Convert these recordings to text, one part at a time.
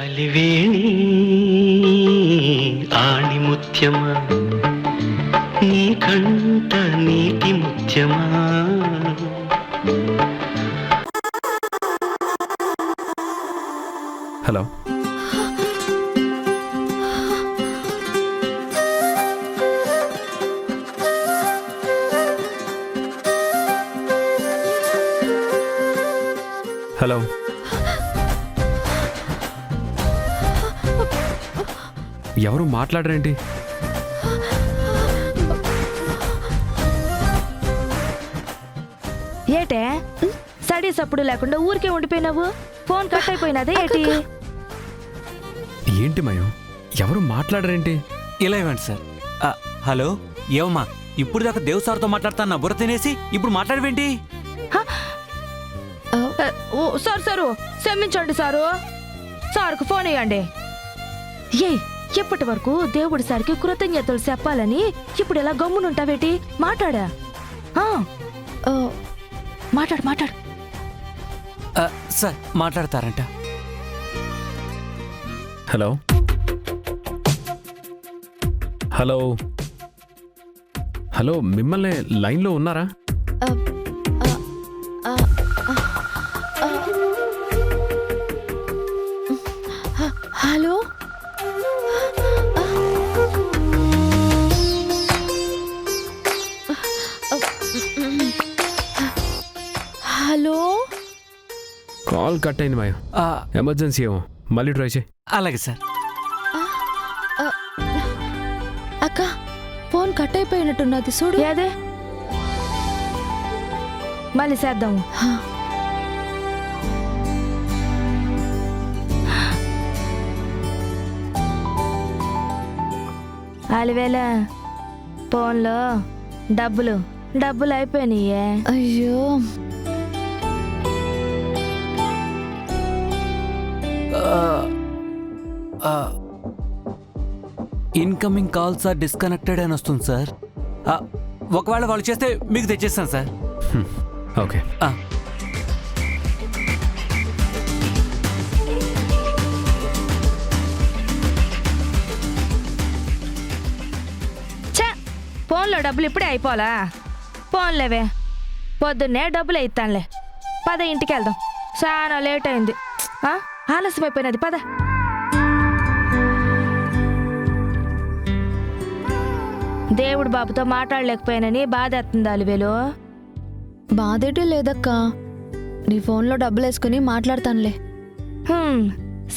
అలివేణి ఆణిముత్యమా నీ కంట నీటి ముత్యమా. హలో, హలో, ఎవరు మాట్లాడరేంటి? ఏటే స్టడీస్ అప్పుడు లేకుండా ఊరికే ఉండిపోయినావు? ఫోన్ కట్ అయిపోయినదే ఏటి? ఏంటి మయం, ఎవరు మాట్లాడరేంటి? ఇలా ఇవ్వండి సార్. హలో, ఏమమ్మా, ఇప్పుడు దాకా దేవ్ సార్తో మాట్లాడుతున్నా బుర్ర తినేసి ఇప్పుడు మాట్లాడవేంటి? సారు క్షమించండి సారు, సార్కు ఫోన్ ఇవ్వండి. ఎప్పటి వరకు దేవుడి సార్కి కృతజ్ఞతలు చెప్పాలని ఇప్పుడు ఇలా గమ్మునుంటావేటి? మాట్లాడా, మాట్లాడు మాట్లాడు. సార్ మాట్లాడతారంట. హలో హలో హలో, మిమ్మల్ని లైన్లో ఉన్నారా? హలో హలో, కాల్ కట్ అయింది మయం, ఎమర్జెన్సీ ఏమో, మళ్ళీ ట్రై చేయి. అలాగే సార్. అక్క ఫోన్ కట్ అయిపోయినట్టున్నది చూడు. అదే మళ్ళీ చేద్దాము. అలివేళ ఫోన్లో డబ్బులు అయిపోయినాయే. అయ్యో, ఇన్కమింగ్ కాల్స్ ఆర్ డిస్కనెక్టెడ్ అని వస్తుంది సార్. ఒకవేళ వాళ్ళు చేస్తే మీకు తెచ్చేస్తాను సార్. ఓకే. ఫోన్లో డబ్బులు ఇప్పుడే అయిపోలా? ఫోన్లేవే, పొద్దున్నే డబ్బులు ఇస్తానులే. పద ఇంటికి వెళ్దాం, చాలా లేట్ అయింది, ఆలస్యం అయిపోయినది. పద. దేవుడు బాబుతో మాట్లాడలేకపోయానని బాధ ఎత్తుంది అలివేలు. బాధేటే లేదక్క, నీ ఫోన్లో డబ్బులు వేసుకుని మాట్లాడతానులే.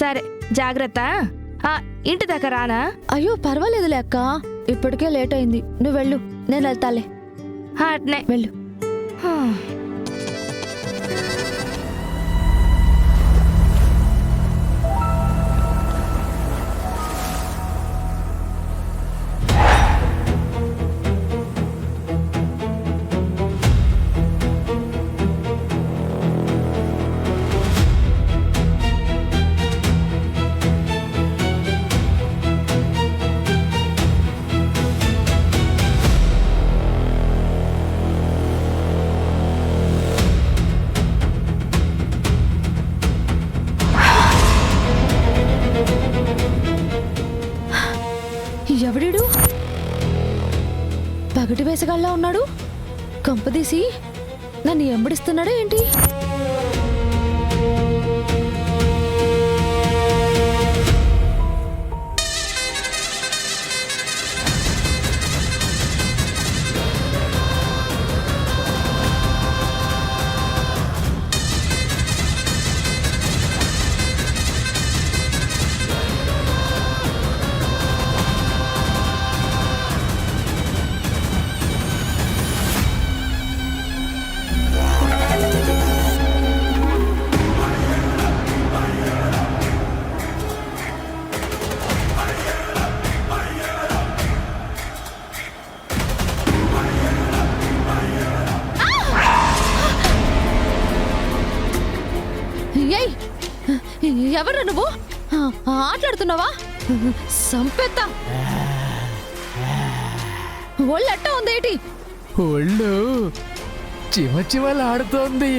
సరే, జాగ్రత్త. ఇంటి దాకా రానా? అయ్యో పర్వాలేదులే అక్క, ఇప్పటికే లేట్ అయింది, నువ్వు వెళ్ళు, నేను వెళ్తాలే. అట్నే వెళ్ళు. ఎవడీడు పగటి వేసగాళ్ళ ఉన్నాడు? కంపదీసి నన్ను ఎంబడిస్తున్నాడా ఏంటి? ఎవరు నువ్వు? ఆటలాడుతున్నావా? సంపెత్త ఒళ్ళట్ట ఉందేటి? ఒళ్ళు చిమచిమలాడుతోంది.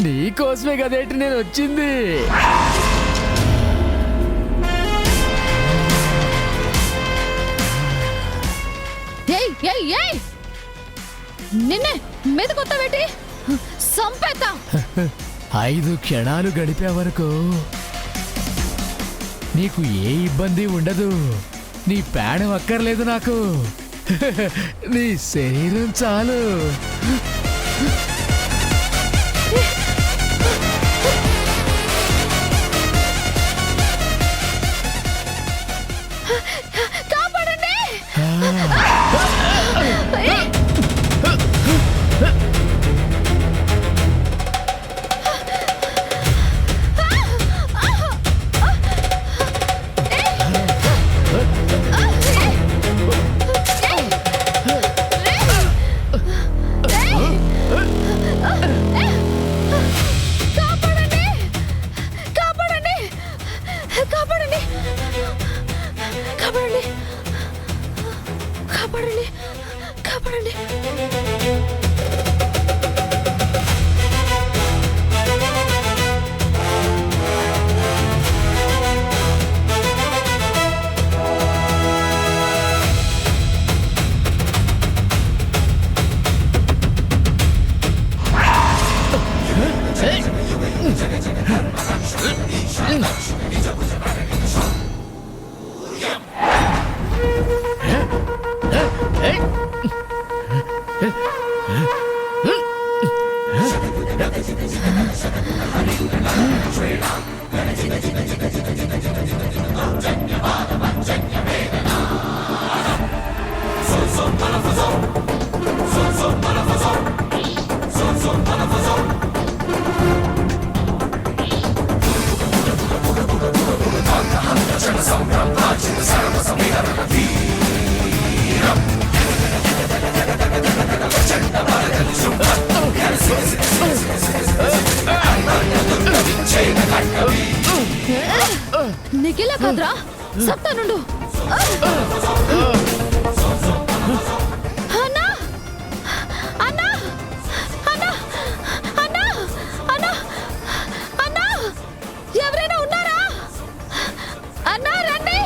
నీకోసమే కదేటి నేను వచ్చింది. ఏయ్ ఏయ్ నిన్నే మీద కొత్త పెట్టి సంపేత 5 క్షణాలు గడిపే వరకు నీకు ఏ ఇబ్బంది ఉండదు. నీ ప్రాణం అక్కర్లేదు నాకు. నీ శరీరం చాలు. కాపాడండి. కాపాడండి కాపాడండి. నీకిలా కదరా సత్తా నుండు. అన్నా అన్నా అన్నా అన్నా అన్నా అన్నా ఎవరైనా ఉన్నారా? అన్నా రండి.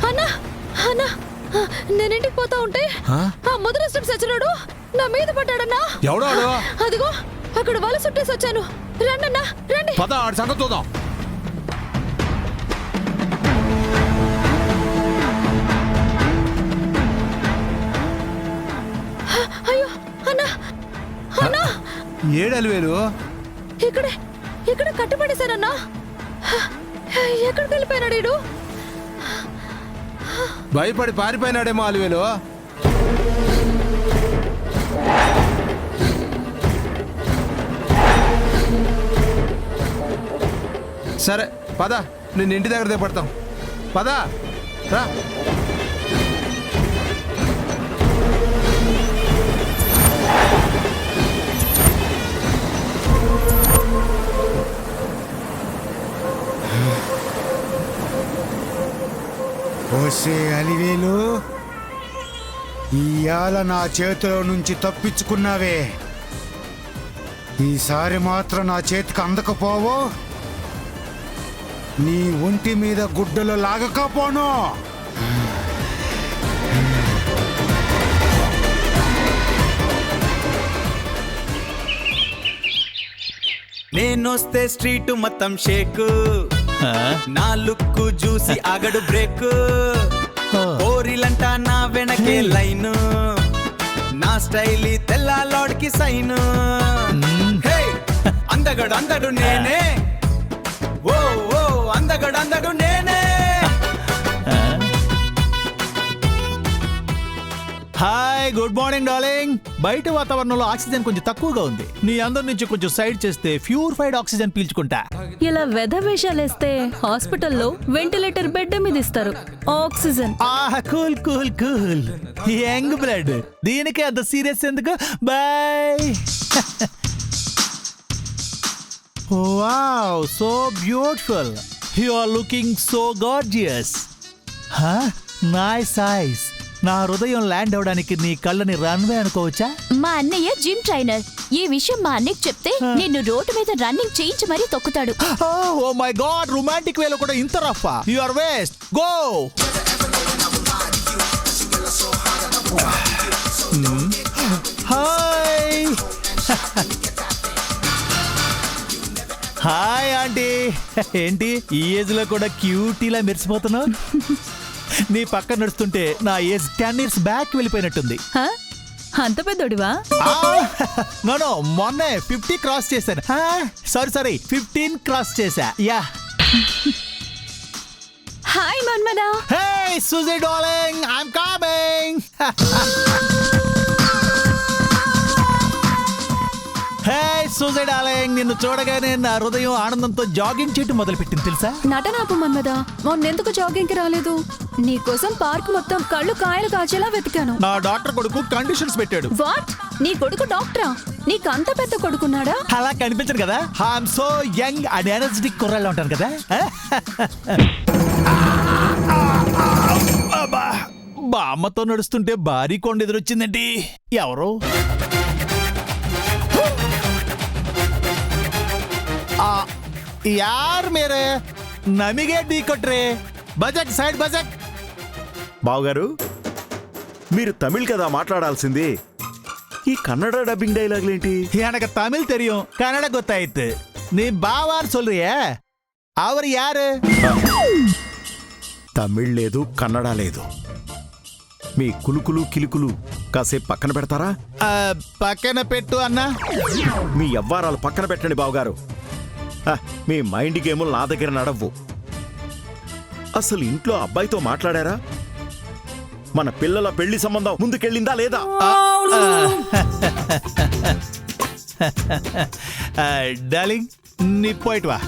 అన్నా అన్నా నేనింటికి పోతా ఉంటే ఆ ముద్రష్టం సచ్చినాడు నా మీద పడ్డాడన్నా. ఎవడాడు? అదిగో అక్కడ వల చుట్టేసి వచ్చాను. రండన్నా రండి. పద ఆడి సంగతి చూద్దాం. అయ్యో అన్నా అన్నా ఏడలివేలు ఇక్కడే ఇక్కడ కట్టుబడేశారన్నా. ఎక్కడికి వెళ్ళిపోయినాడు ఈడు? భయపడి పారిపోయినాడేమో అలివేలు. సరే పద, నిన్ను ఇంటి దగ్గర దిగబడతాం. పద రా. ఓసే అలివేలు, ఇయాల నా చేతిలో నుంచి తప్పించుకున్నావే. ఈసారి మాత్రం నా చేతికి అందకపోవో నీ ఒంటి మీద గుడ్డలు లాగకపోను. నేనొస్తే స్ట్రీట్ మొత్తం షేక్, నా లుక్ చూసి ఆగడు బ్రేక్. కోరిలంటా నా వెనకే లైన్, నా స్టైల్ తెల్ల లాడ్కి సైన్. అందగడు అందడు నేనే, ఓ ఓ అందగడు అందడు నేనే. Hi, good morning darling. బయట వాతావరణంలో ఆక్సిజన్ కొంచెం తక్కువగా ఉంది. నీ అందరి నుంచి కొంచెం సైడ్ చేస్తే ప్యూరిఫైడ్ ఆక్సిజన్ పీల్చుకుంటా. ఇలా వేషాలేస్తే హాస్పిటల్లో వెంటిలేటర్ బెడ్ మీద ఇస్తారు oxygen. Cool cool cool. Young blood, దీనికి అంత సీరియస్ ఎందుకు? Boy. Wow, so beautiful. You are looking so gorgeous. Nice eyes. నా హృదయం ల్యాండ్ అవడానికి నీ కళ్ళని రన్వే అనుకోవచ్చా? మా అన్నయ్య జిమ్ ట్రైనర్, ఈ విషయం మా అన్నయ్యకి చెప్తే నిన్ను రోడ్డు మీద రన్నింగ్ చేయించి మరీ తొక్కుతాడు. ఓ మై గాడ్, రొమాంటిక్ వేలో కూడా ఇంత రఫా? You are waste. Go. Hi hi aunty. ఏంటి ఈ ఏజ్ లో కూడా క్యూటీలా మెరిసిపోతున్నావు? నీ పక్కన నడుస్తుంటే నా ఏజ్ 10 years బ్యాక్ వెళ్ళిపోయినట్టుంది. హ? అంత పెద్దోడివా? నో మొన్నే 50 క్రాస్ చేశాను. సారీ 15 క్రాస్ చేశా. Yeah. Hi Manmadha. Hey Suzy darling, I'm coming. Hey Suzy darling, నిన్ను చూడగానే నా హృదయం ఆనందంతో జాగింగ్ చేయటం మొదలుపెట్టింది తెలుసా? నటనాపు మన్మదా, మొన్నెందుకు జాగింగ్కి రాలేదు? నీకోసం పార్క్ మొత్తం కళ్ళు కాయలు కాచేలా వెతికాను. నా డాక్టర్ కొడుకు కండిషన్స్ పెట్టాడు. వాట్? నీ కొడుకు డాక్టరా? నీకు అంత పెద్ద కొడుకున్నాడా? అలా కనిపించను కదా, I'm so young and energetic కుర్రాళ్ళు ఉంటాను కదా. బామ్మతో నడుస్తుంటే భారీ కొండ ఎదురొచ్చిందండి. ఎవరు? యార్ మేరే నమిగే ఢీ కొట్రే. బజక్ సైడ్ బజక్. బావగారు, మీరు తమిళ్ కదా మాట్లాడాల్సింది, ఈ కన్నడ డబ్బింగ్ డైలాగులేంటి? எனக்கு தமிழ் தெரியும், கன்னட ಗೊತ್ತಾಯ್ತು. நீ బావార్ சொல்றியே, அவர் யாரு? తమిళ్ లేదు, కన్నడ లేదు. మీ కులుకులు కిలుకులు కాసేపు పక్కన పెడతారా? పక్కన పెట్టు అన్నా. మీ యవ్వారాలు పక్కన పెట్టండి బావగారు. మీ మైండ్ గేములు నా దగ్గర నడవ్వు. అసలు ఇంట్లో అబ్బాయితో మాట్లాడారా? మన పిల్లల పెళ్లి సంబంధం ముందుకెళ్ళిందా లేదా? డార్లింగ్, నీ పోయిట్ వా.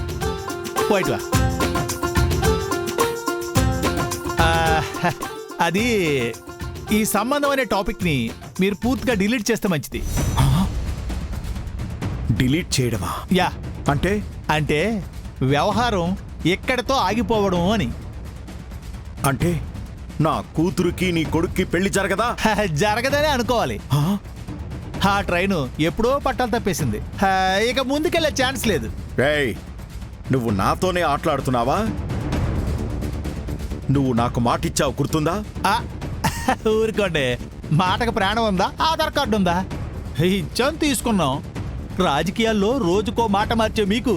అది ఈ సంబంధం అనే టాపిక్ ని మీరు పూర్తిగా డిలీట్ చేస్తే మంచిది. డిలీట్ చేయడమా? యా. అంటే వ్యవహారం ఎక్కడితో ఆగిపోవడం అని. అంటే నా కూతురుకి నీ కొడుక్కి పెళ్లి జరగదా? జరగదనే అనుకోవాలి. ఆ ట్రైను ఎప్పుడో పట్టాలు తప్పేసింది. ఇక ముందుకెళ్ళే ఛాన్స్ లేదు. ఏయ్, నువ్వు నాతోనే ఆటలాడుతున్నావా? నువ్వు నాకు మాటిచ్చావు, గుర్తుందా? ఊరుకోండి, మాటకు ప్రాణం ఉందా? ఆధార్ కార్డు ఉందా? ఇచ్చాం, తీసుకున్నాం. రాజకీయాల్లో రోజుకో మాట మార్చే మీకు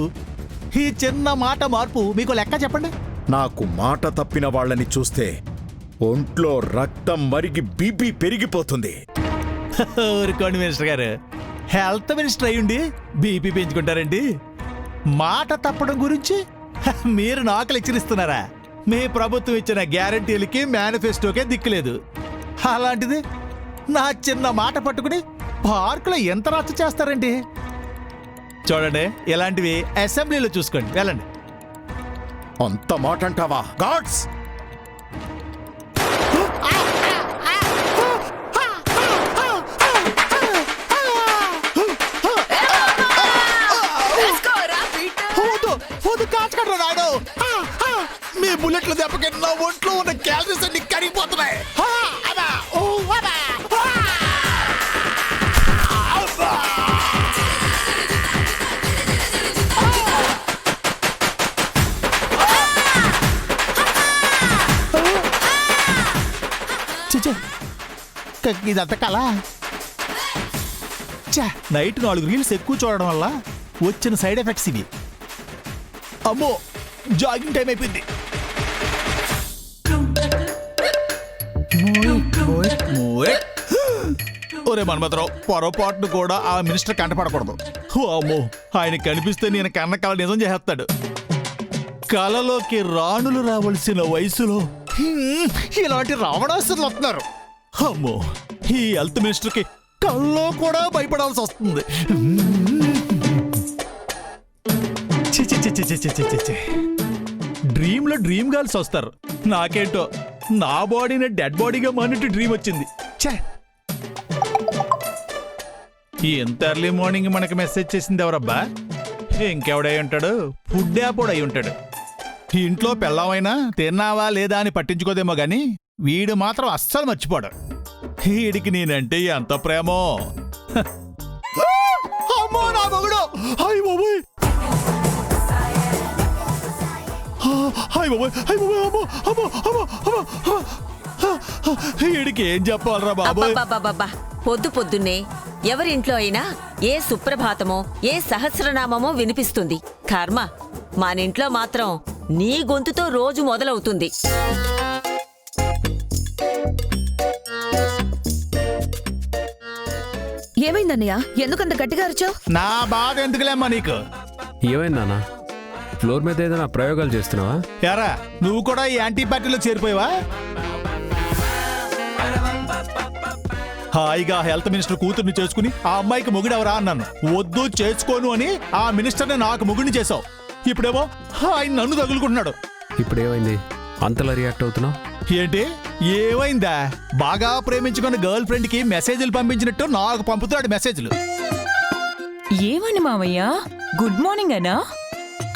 ఈ చిన్న మాట మార్పు మీకు లెక్క చెప్పండి. నాకు మాట తప్పిన వాళ్ళని చూస్తే ఒంట్లో రక్తం మరిగి బీపీ పెరిగిపోతుంది. ఊరుకోండి మినిస్టర్ గారు, హెల్త్ మినిస్టర్ అయ్యుండి బీపీ పెంచుకుంటారండి? మాట తప్పడం గురించి మీరు నాకు లెక్చరిస్తున్నారా? మీ ప్రభుత్వం ఇచ్చిన గ్యారంటీలకి మేనిఫెస్టోకే దిక్కులేదు. అలాంటిది నా చిన్న మాట పట్టుకుని పార్కులో ఎంత రచ్చ చేస్తారండి? చూడండి, ఇలాంటివి అసెంబ్లీలో చూసుకోండి. వెళ్ళండి. అంత మాట అంటావా? గాడ్స్! మీ బుల్లెట్ల దెబ్బకి నా ఒంట్లో ఉన్న క్యాలరీస్ అన్ని కరిగిపోతున్నాయి. ఇదంతా కళ. నైట్ 4 రీల్స్ ఎక్కువ చూడడం వల్ల వచ్చిన సైడ్ ఎఫెక్ట్స్ ఇవి. అమ్మో, జాగింగ్ టైం అయిపోయింది. ఒరే మన్మథరావు, పొరపాటును కూడా ఆ మినిస్టర్ కంటపడకూడదు. అమ్మో, ఆయన కనిపిస్తే నేను కన్న కళ నిజం చేస్తాడు. కళలోకి రాణులు రావాల్సిన వయసులో ఇలాంటి రావణాసురులు వస్తున్నారు. అమ్మో, ఈ హెల్త్ మినిస్టర్కి కళ్ళలో కూడా భయపడాల్సి వస్తుంది. డ్రీమ్ లో డ్రీమ్ గర్ల్స్ వస్తారు. నాకేంటో నా బాడీని డెడ్ బాడీగా మారినట్టు డ్రీమ్ వచ్చింది. ఎంత ఎర్లీ మార్నింగ్ మనకి మెసేజ్ చేసింది ఎవరబ్బా? ఇంకెవడై ఉంటాడు? ఫుడ్ యాప్ అయి ఉంటాడు. ఇంట్లో పెళ్ళమైనా తిన్నావా లేదా అని పట్టించుకోదేమో గాని వీడు మాత్రం అస్సలు మర్చిపోడు. వీడికి నేనంటే ఎంత ప్రేమో. హాయ్ బాబోయ్ హాయ్ బాబోయ్ హాయ్ బాబోయ్ అమ్మో అమ్మో అమ్మో అమ్మో వీడికి ఏం చెప్పాలరా బాబోయ్ అబ్బబ్బబ్బబ్బా. పొద్దు పొద్దున్నే ఎవరింట్లో అయినా ఏ సుప్రభాతమో ఏ సహస్రనామమో వినిపిస్తుంది. కర్మ మనింట్లో మాత్రం నీ గొంతుతో రోజు మొదలవుతుంది. ఏమైందన్నయ్య? ఎందుకంత గట్టిగా అరిచావు? నా బాధ ఎందుకులేమ్మా నీకు? ఏమైంది నాన్న? ఫ్లోర్ మీద ఏదైనా ప్రయోగాలు చేస్తున్నావా? యారా నువ్వు కూడా ఈ యాంటీ పార్టీలో చేరిపోయావా? హాయిగా హెల్త్ మినిస్టర్ కూతుర్ని చేసుకుని ఆ అమ్మాయికి మొగుడెవరా అన్నాను. వద్దు చేసుకోను అని ఆ మినిస్టర్ని నాకు మొగుడిని చేసావు. ఇప్పుడేమో ఆయన నన్ను తగులుకుంటున్నాడు. ఇప్పుడు ఏమైంది అంతలా రియాక్ట్ అవుతున్నావు? ఏంటి ఏమైందా? బాగా ప్రేమించుకున్న గర్ల్ ఫ్రెండ్ కి మెసేజ్లు పంపించినట్టు నాకు పంపుతున్నాడు మెసేజ్లు. ఏమని మావయ్య? గుడ్ మార్నింగ్ అనా?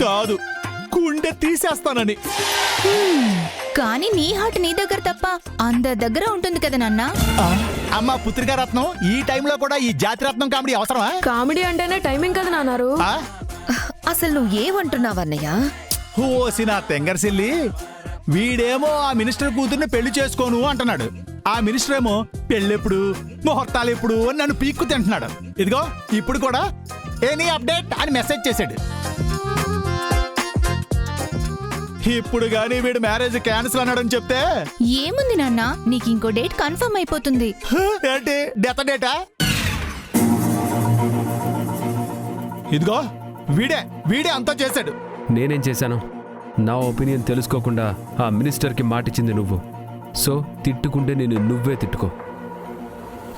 కాదు, గుండె తీసేస్తానని. కానీ నీ హార్ట్ నీ దగ్గర తప్ప అందరి దగ్గర ఉంటుంది కదా నాన్న. అమ్మ పుత్రికా రత్నం, ఈ టైంలో కూడా ఈ జాతిరత్నం కామెడీ అవసరమా? కామెడీ అంటేనే టైమింగ్ కదా నాన్నారు. అసలు నువ్వు ఏమంటున్నావన్నయ్య? ఓసి నా తెంగరసిల్లి, వీడేమో ఆ మినిస్టర్ కూతుర్ని పెళ్లి చేసుకోను అంటున్నాడు. ఆ మినిస్టర్ ఏమో పెళ్ళెప్పుడు ముహూర్తాలు ఎప్పుడు అని నన్ను పీక్కు తింటున్నాడు. ఇదిగో ఇప్పుడు కూడా ఎనీ అప్డేట్ అని మెసేజ్ చేశాడు. ఇప్పుడు గానీ వీడు మ్యారేజ్ క్యాన్సిల్ అన్నాడని చెప్తే ఏముంది నాన్న, నీకు ఇంకో డేట్ కన్ఫర్మ్ అయిపోతుంది. ఏంటి డెత్ డేటా? ఇదిగో వీడే వీడే అంతా చేశాడు. నేనేం చేశాను? నా ఒపీనియన్ తెలుసుకోకుండా ఆ మినిస్టర్కి మాటిచ్చింది నువ్వు. సో తిట్టుకుంటే నేను నువ్వే తిట్టుకో.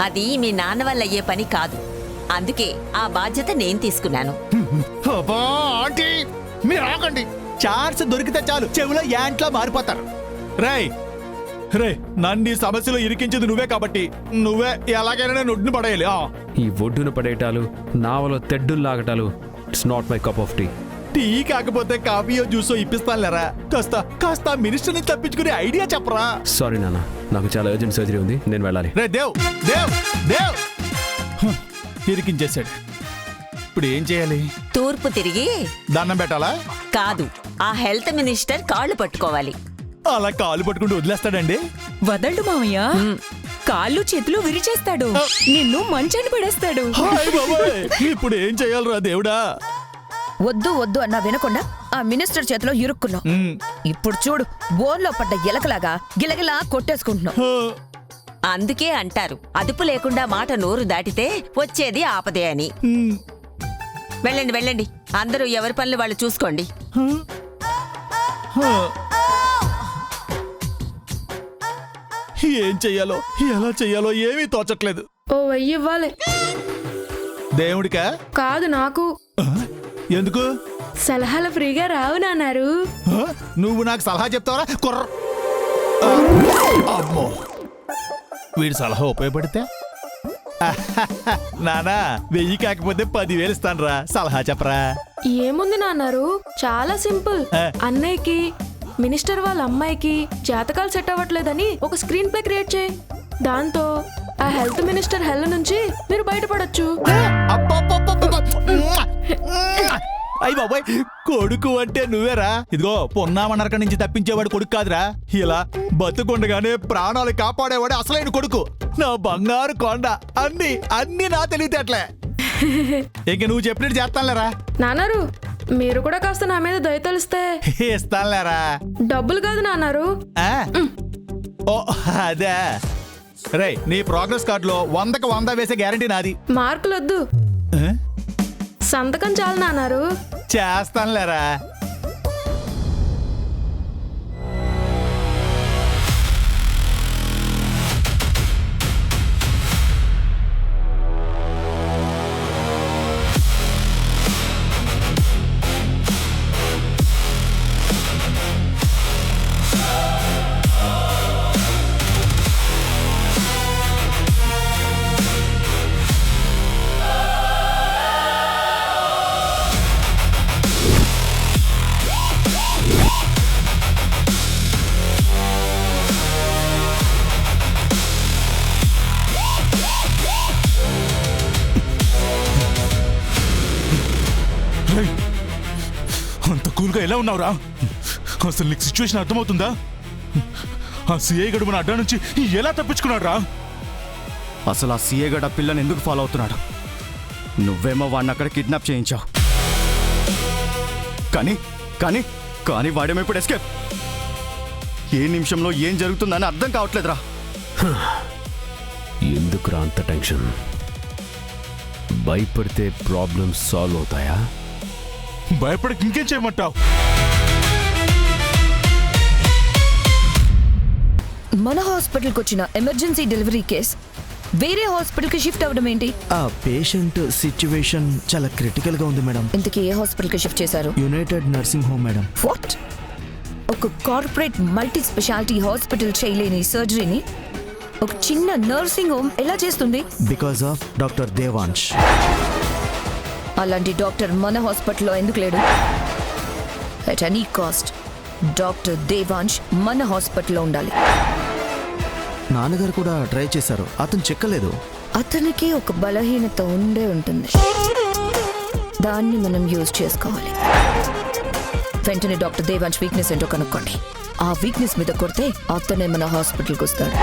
అది మీ నాన్న వల్ల అయ్యే పని కాదు. అందుకే ఆ బాధ్యత నేను తీసుకున్నాను. అబ్బా ఆంటీ మీరు ఆగండి. ఛాన్స్ దొరికితే చాలు చెవిలో యాంట్లా మారిపోతారు. రేయ్ రే, నన్ను ఈ సమస్యలో ఇరికించింది నువ్వే కాబట్టి నువ్వే ఎలాగైనా నొడ్డును పడేయాలి. ఈ ఒడ్డున పడేయటాలు, నావలో తెడ్డులు లాగటాలు, it's not my cup of tea. Tea కాకపోతే కాఫీయో జ్యూసో ఇప్పిస్తానులేరా. కాస్త మినిస్టర్ని తప్పించుకునే ఐడియా చెప్పరా. సారీ నాన్న, నాకు చాలా అర్జెంట్ సర్జరీ ఉంది, నేను వెళ్ళాలి. రే దేవ్ దేవ్ దేవ్ ఇరికించేశాడు. ఇప్పుడు ఏం చేయాలి? తూర్పు తిరిగి దండం పెట్టాలా? కాదు, ఆ హెల్త్ మినిస్టర్ కాళ్ళు పట్టుకోవాలి. అలా కాలు పట్టుకుంటూ వదిలేస్తాడండి? వదలడు మావయ్య. కాళ్ళు చేతులు విరిచేస్తాడు, నిన్ను మంచాన్ని పడేస్తాడు. హాయ్ బాబాయ్, ఇప్పుడు ఏం చేయాలరా దేవుడా? వద్దు వద్దు అన్నా వినకుండా ఆ మినిస్టర్ చేతిలో ఇరుక్కున్నావు. ఇప్పుడు చూడు, బోన్లో పడ్డ ఎలకలాగా గిలగిలా కొట్టేసుకుంటున్నావు. అందుకే అంటారు, అదుపు లేకుండా మాట నోరు దాటితే వచ్చేది ఆపదే అని. వెళ్ళండి వెళ్ళండి, అందరూ ఎవరి పనులు వాళ్ళు చూసుకోండి. ఏం చెయ్యాలో ఎలా చెయ్యాలో ఏమీ తోచట్లేదు. ఓ 1000 ఇవ్వాలి. దేవుడికా? కాదు, నాకు. ఎందుకు? సలహాలు ఫ్రీగా రావు నాన్నారు. నువ్వు నాకు సలహా చెప్తావరా కుర్ర? అమ్మో, వీడి సలహా ఉపయోగపడితే నానా 1000 కాకపోతే 10,000 ఇస్తానురా. సలహా చెప్పరా. ఏముంది నాన్నారు, చాలా సింపుల్. అన్నయ్యకి మినిస్టర్ వాళ్ళ అమ్మాయికి జాతకాలు సెట్ అవ్వట్లేదని ఒక స్క్రీన్ ప్లే క్రియేట్ చేయి. దాంతో ఆ హెల్త్ మినిస్టర్ హెల్ నుంచి మీరు బయటపడొచ్చు. అయ్య బాబాయ్, కొడుకు అంటే నువ్వేరా? ఇదిగో పొన్నామనరక నుంచి తప్పించేవాడు కొడుకు కాదురా. ఇలా బతుకుండగానే ప్రాణాలు కాపాడేవాడే అసలైన కొడుకు. నా బంగారు కొండ. అన్ని అన్ని నా తెలివితేటలే. ఇంక నువ్వు చెప్పినట్టు చేస్తానులేరా. నాన్నారు, మీరు కూడా కాస్త నా మీద దయ తెలిస్తే ఇస్తానులేరా. డబ్బులు కాదు నాన్నారు. ఓ అదే. రే, నీ ప్రోగ్రెస్ కార్డులో 100కి 100 వేసే గ్యారంటీ నాది. మార్కులొద్దు, సంతకం చాలు నాన్నారు. చేస్తానులేరా. ఎలా ఉన్నావురా? అసలు నీకు సిచ్యువేషన్ అర్థమవుతుందా? ఆ సిఐ గడు మన అడ్డా నుంచి ఎలా తప్పించుకున్నాడు రా? అసలు ఆ సిఐ గడ పిల్లని ఎందుకు ఫాలో అవుతున్నాడు? నువ్వేమో వాడిని అక్కడ కిడ్నాప్ చేయించావు. కానీ కానీ కానీ వాడేమో ఇప్పుడు ఎస్కేప్. ఏ నిమిషంలో ఏం జరుగుతుందని అర్థం కావట్లేదురా. ఎందుకురా అంత టెన్షన్? భయపడితే ప్రాబ్లమ్స్ సాల్వ్ అవుతాయా? భయపడక ఇంకేం చేయమంటావు? మన హాస్పిటల్కి వచ్చిన ఎమర్జెన్సీ డెలివరీ కేస్ వేరే హాస్పిటల్కి షిఫ్ట్ అవ్వడం ఏంటి? ఆ పేషెంట్ సిచ్యువేషన్ చాలా క్రిటికల్ గా ఉంది మేడం. ఇంతకీ ఏ హాస్పిటల్కి షిఫ్ట్ చేశారు? United nursing home madam. What? ఒక కార్పొరేట్ మల్టీ స్పెషాలిటీ హాస్పిటల్ చేయలేని సర్జరీని ఒక చిన్న నర్సింగ్ హోమ్ ఎలా చేస్తుంది? Because of doctor Devansh. అలాంటి డాక్టర్ మన హాస్పిటల్లో ఎందుకు లేడు? At any cost doctor Devansh మన హాస్పిటల్లో ఉండాలి. నాన్నగారు కూడా ట్రై చేశారు, అతను చెక్కలేదు. అతనికి ఒక బలహీనత ఉండే ఉంటుంది, దాన్ని మనం యూజ్ చేసుకోవాలి. వెంటనే డాక్టర్ దేవాంశ్ వీక్నెస్ ఏంటో కనుక్కోండి. ఆ వీక్నెస్ మీద కొడితే అతనే మన హాస్పిటల్కి వస్తాడు.